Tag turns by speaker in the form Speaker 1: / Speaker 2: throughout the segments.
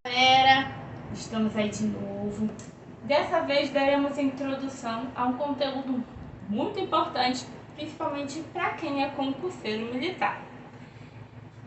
Speaker 1: Galera, estamos aí de novo. Dessa vez daremos introdução a um conteúdo muito importante, principalmente para quem é concurseiro militar.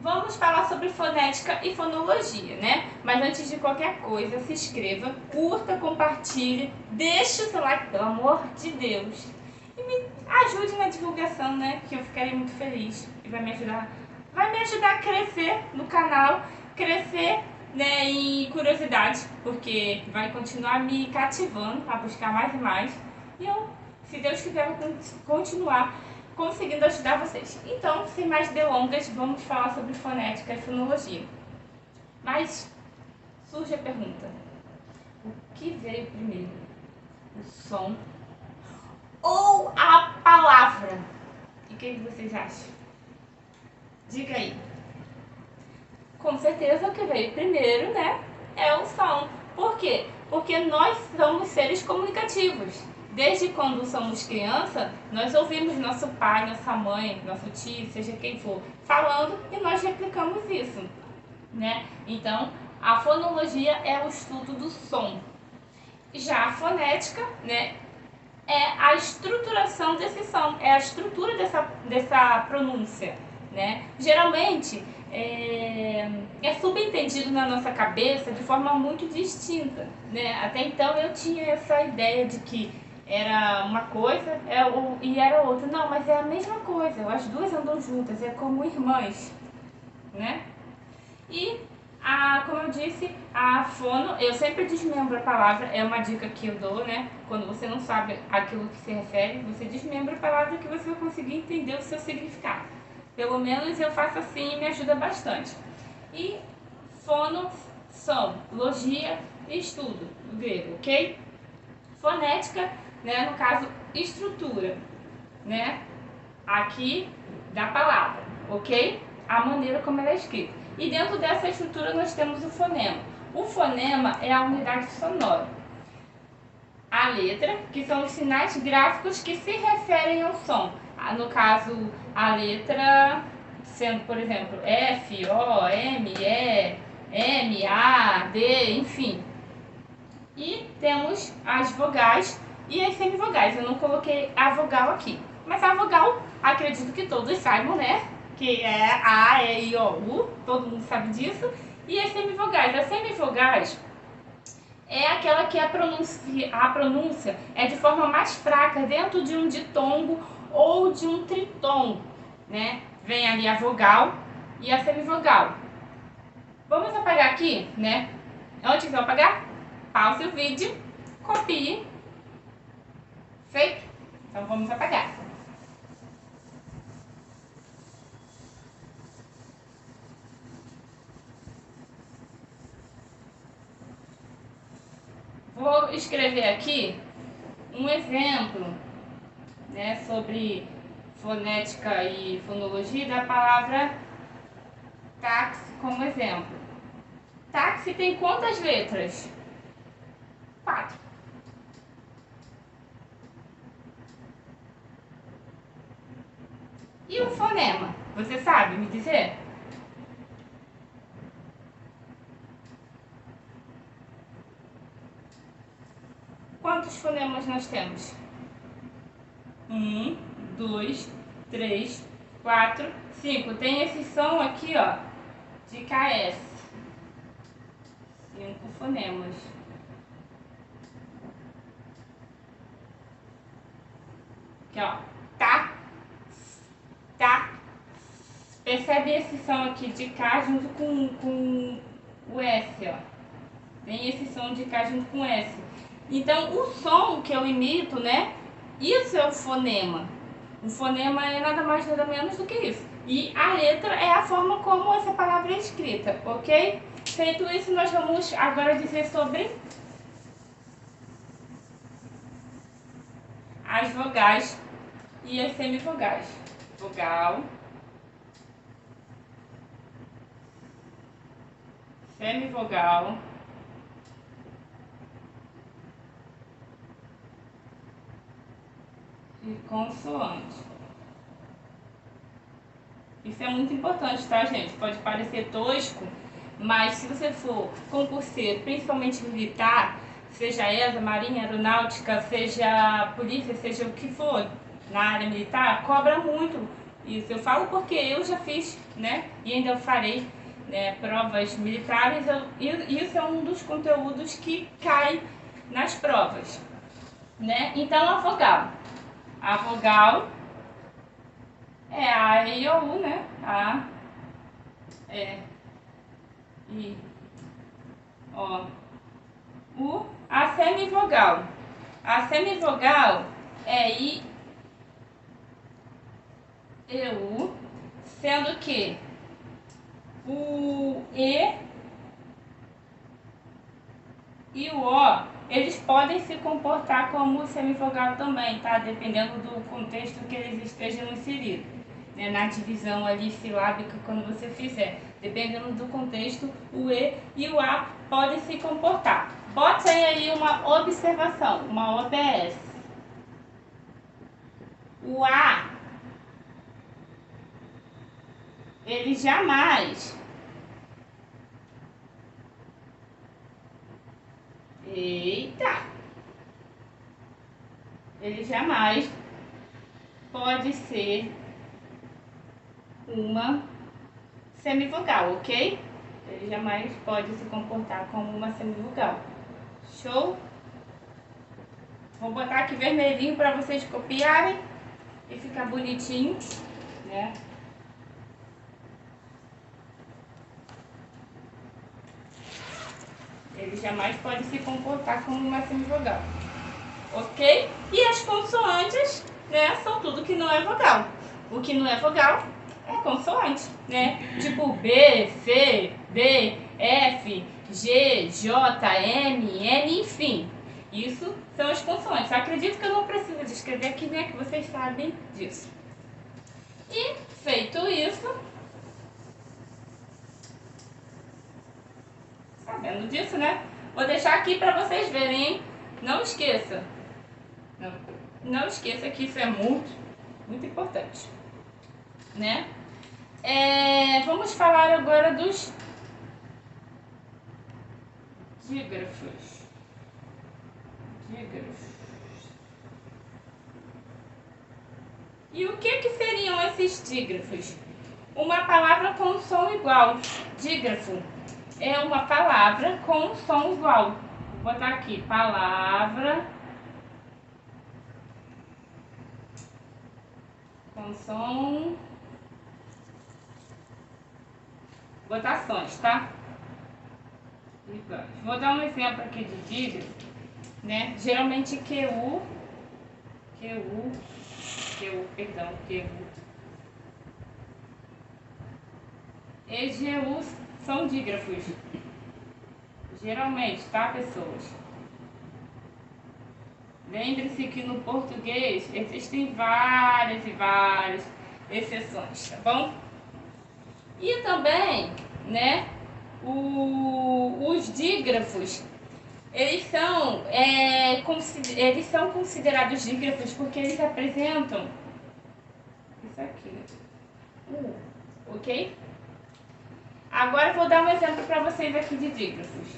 Speaker 1: Vamos falar sobre fonética e fonologia, né? Mas antes de qualquer coisa, se inscreva, curta, compartilhe, deixe o seu like, pelo amor de Deus. E me ajude na divulgação, né? Que eu ficarei muito feliz e vai me ajudar a crescer no canal, crescer, né, em curiosidade, porque vai continuar me cativando a buscar mais e mais. E eu, se Deus quiser, vou continuar conseguindo ajudar vocês. Então, sem mais delongas, vamos falar sobre fonética e fonologia. Mas surge a pergunta: o que veio primeiro? O som ou a palavra? E o que vocês acham? Diga aí. Com certeza o que veio primeiro, né, é o som. Por quê? Porque nós somos seres comunicativos. Desde quando somos criança, nós ouvimos nosso pai, nossa mãe, nosso tio, seja quem for, falando e nós replicamos isso, né? Então, a fonologia é o estudo do som. Já a fonética, né, é a estruturação desse som, é a estrutura dessa pronúncia, né? Geralmente é subentendido na nossa cabeça de forma muito distinta, né? Até então eu tinha essa ideia de que era uma coisa e era outra. Não, mas é a mesma coisa, as duas andam juntas, é como irmãs, né? E, como eu disse, a fono, eu sempre desmembro a palavra, é uma dica que eu dou, né? Quando você não sabe aquilo que se refere, você desmembra a palavra que você vai conseguir entender o seu significado. Pelo menos eu faço assim e me ajuda bastante. E fono, som, logia e estudo, do grego, ok? Fonética, né, no caso, estrutura, né, aqui da palavra, ok? A maneira como ela é escrita. E dentro dessa estrutura nós temos o fonema. O fonema é a unidade sonora. A letra, que são os sinais gráficos que se referem ao som. No caso, a letra sendo, por exemplo, F, O, M, E, M, A, D, enfim. E temos as vogais e as semivogais. Eu não coloquei a vogal aqui. Mas a vogal, acredito que todos saibam, né? Que é A, E, I, O, U. Todo mundo sabe disso. E as semivogais. As semivogais é aquela que a pronúncia é de forma mais fraca dentro de um ditongo ou de um tritongo, né? Vem ali a vogal e a semivogal. Vamos apagar aqui, né? Antes de eu apagar, pause o vídeo, copie. Feito? Então vamos apagar. Vou escrever aqui um exemplo, né, sobre fonética e fonologia da palavra táxi como exemplo. Táxi tem quantas letras? 4. E o fonema? Você sabe me dizer? Quantos fonemas nós temos? 1, 2, 3, 4, 5. Tem esse som aqui, ó, de KS. 5 fonemas. Aqui, ó. Tá, tá. Percebe esse som aqui de K junto com o S, ó. Tem esse som de K junto com o S. Então, o som que eu imito, né? Isso é o fonema. O fonema é nada mais, nada menos do que isso. E a letra é a forma como essa palavra é escrita, ok? Feito isso, nós vamos agora dizer sobre as vogais e as semivogais. Vogal, semivogal, e consoante. Isso é muito importante, tá, gente? Pode parecer tosco, mas se você for concurseiro, principalmente militar, seja ESA, Marinha, Aeronáutica, seja polícia, seja o que for, na área militar, cobra muito isso. Eu falo porque eu já fiz, né, e ainda farei, né, provas militares, e isso é um dos conteúdos que cai nas provas, né? Então, a vogal. A vogal é A, E, I, O, U, né? A, E, I, O, U. A semivogal. A semivogal é I, E, U, sendo que o E e o O, eles podem se comportar como semivogal também, tá? Dependendo do contexto que eles estejam inseridos, né? Na divisão ali silábica, quando você fizer. Dependendo do contexto, o E e o A podem se comportar. Botem aí uma observação, uma OBS. O A, ele jamais... Eita! Ele jamais pode ser uma semivogal, ok? Ele jamais pode se comportar como uma semivogal. Show? Vou botar aqui vermelhinho para vocês copiarem e ficar bonitinho, né? Ele jamais pode se comportar como uma semivogal, ok? E as consoantes, né, são tudo que não é vogal. O que não é vogal é consoante, né? Tipo B, C, D, F, G, J, M, N, enfim. Isso são as consoantes. Acredito que eu não preciso de escrever aqui, né? Que vocês sabem disso. E feito isso, sabendo disso, né? Vou deixar aqui para vocês verem, hein? Não esqueça. Não esqueça que isso é muito, muito importante, né? Vamos falar agora dos dígrafos. E o que seriam esses dígrafos? Uma palavra com som igual. Dígrafo é uma palavra com som igual. Vou botar aqui, palavra com som... Botações, tá? Vou dar um exemplo aqui de dígrafo, né? Geralmente QU, EGU são dígrafos. Geralmente, tá, pessoas? Lembre-se que no português existem várias e várias exceções, tá bom? E também, né, os dígrafos, eles são considerados dígrafos porque eles apresentam isso aqui, ok? Agora eu vou dar um exemplo para vocês aqui de dígrafos.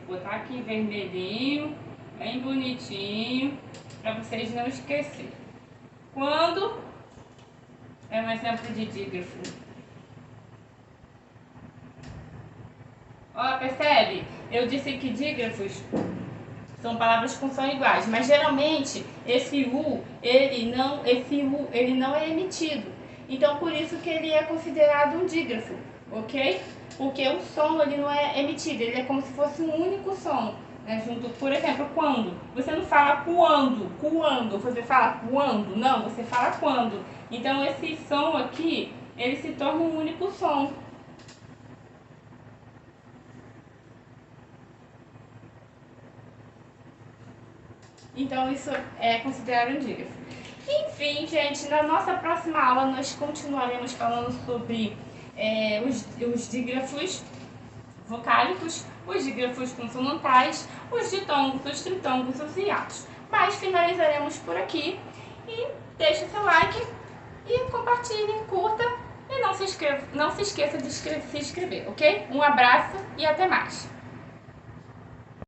Speaker 1: Vou botar aqui vermelhinho, bem bonitinho, para vocês não esquecerem. Quando é um exemplo de dígrafo? Ó, percebe? Eu disse que dígrafos são palavras com som iguais, mas geralmente esse U, ele não é emitido. Então por isso que ele é considerado um dígrafo, ok? Porque o som ele não é emitido, ele é como se fosse um único som, né? Junto, por exemplo, quando você não fala quando, você fala quando, não, você fala quando. Então esse som aqui, ele se torna um único som. Então isso é considerado um dígrafo. Enfim, gente, na nossa próxima aula nós continuaremos falando sobre os dígrafos vocálicos, os dígrafos consonantais, os ditongos, os tritongos, os hiatos. Mas finalizaremos por aqui e deixe seu like e compartilhe, curta e não se não se esqueça de se inscrever, ok? Um abraço e até mais!